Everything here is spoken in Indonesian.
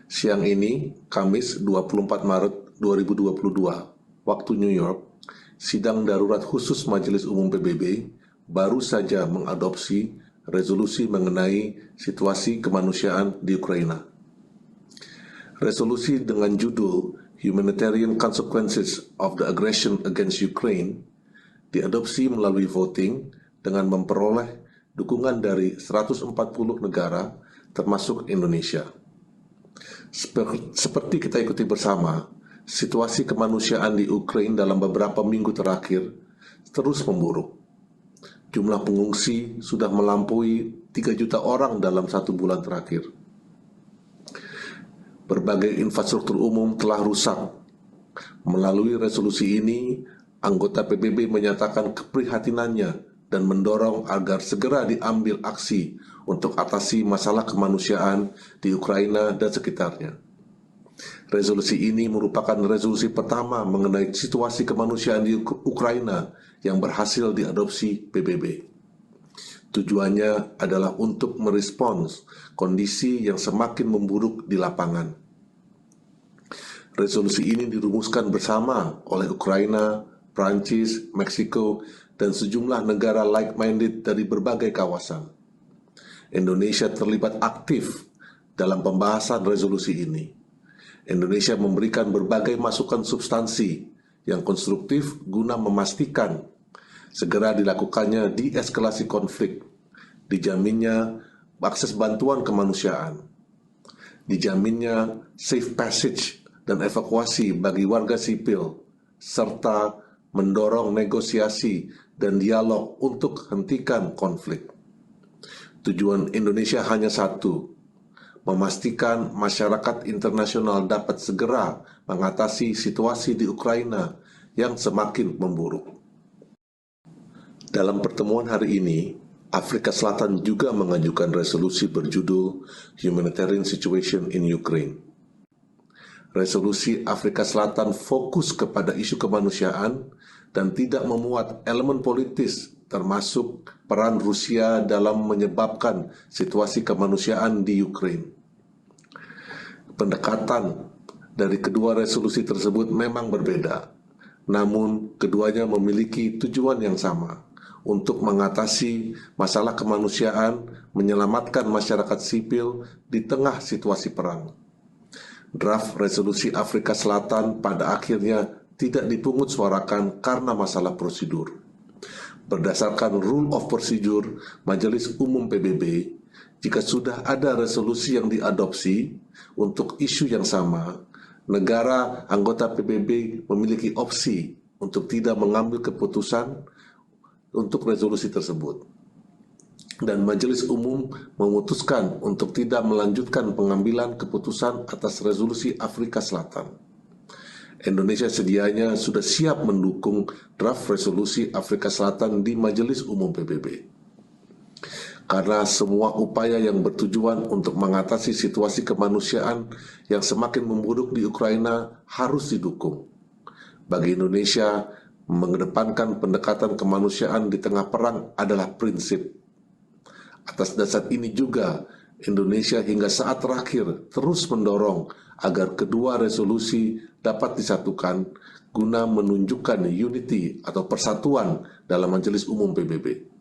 Siang ini, Kamis 24 Maret 2022, waktu New York, sidang darurat khusus Majelis Umum PBB baru saja mengadopsi resolusi mengenai situasi kemanusiaan di Ukraina. Resolusi dengan judul Humanitarian Consequences of the Aggression Against Ukraine diadopsi melalui voting dengan memperoleh dukungan dari 140 negara termasuk Indonesia. Seperti kita ikuti bersama, situasi kemanusiaan di Ukraina dalam beberapa minggu terakhir terus memburuk. Jumlah pengungsi sudah melampaui 3 juta orang dalam 1 bulan terakhir. Berbagai infrastruktur umum telah rusak. Melalui resolusi ini, anggota PBB menyatakan keprihatinannya dan mendorong agar segera diambil aksi untuk atasi masalah kemanusiaan di Ukraina dan sekitarnya. Resolusi ini merupakan resolusi pertama mengenai situasi kemanusiaan di Ukraina yang berhasil diadopsi PBB. Tujuannya adalah untuk merespons kondisi yang semakin memburuk di lapangan. Resolusi ini dirumuskan bersama oleh Ukraina, Prancis, Meksiko, dan sejumlah negara like-minded dari berbagai kawasan. Indonesia terlibat aktif dalam pembahasan resolusi ini. Indonesia memberikan berbagai masukan substansi yang konstruktif guna memastikan segera dilakukannya deeskalasi konflik, dijaminnya akses bantuan kemanusiaan, dijaminnya safe passage dan evakuasi bagi warga sipil, serta mendorong negosiasi dan dialog untuk hentikan konflik. Tujuan Indonesia hanya satu, memastikan masyarakat internasional dapat segera mengatasi situasi di Ukraina yang semakin memburuk. Dalam pertemuan hari ini, Afrika Selatan juga mengajukan resolusi berjudul Humanitarian Situation in Ukraine. Resolusi Afrika Selatan fokus kepada isu kemanusiaan dan tidak memuat elemen politis termasuk peran Rusia dalam menyebabkan situasi kemanusiaan di Ukraina. Pendekatan dari kedua resolusi tersebut memang berbeda, namun keduanya memiliki tujuan yang sama untuk mengatasi masalah kemanusiaan, menyelamatkan masyarakat sipil di tengah situasi perang. Draft resolusi Afrika Selatan pada akhirnya tidak dipungut suarakan karena masalah prosedur. Berdasarkan Rule of Procedure Majelis Umum PBB, jika sudah ada resolusi yang diadopsi untuk isu yang sama, negara anggota PBB memiliki opsi untuk tidak mengambil keputusan untuk resolusi tersebut. Dan Majelis Umum memutuskan untuk tidak melanjutkan pengambilan keputusan atas resolusi Afrika Selatan. Indonesia sedianya sudah siap mendukung draft resolusi Afrika Selatan di Majelis Umum PBB. Karena semua upaya yang bertujuan untuk mengatasi situasi kemanusiaan yang semakin memburuk di Ukraina harus didukung. Bagi Indonesia, mengedepankan pendekatan kemanusiaan di tengah perang adalah prinsip. Atas dasar ini juga, Indonesia hingga saat terakhir terus mendorong agar kedua resolusi dapat disatukan guna menunjukkan unity atau persatuan dalam Majelis Umum PBB.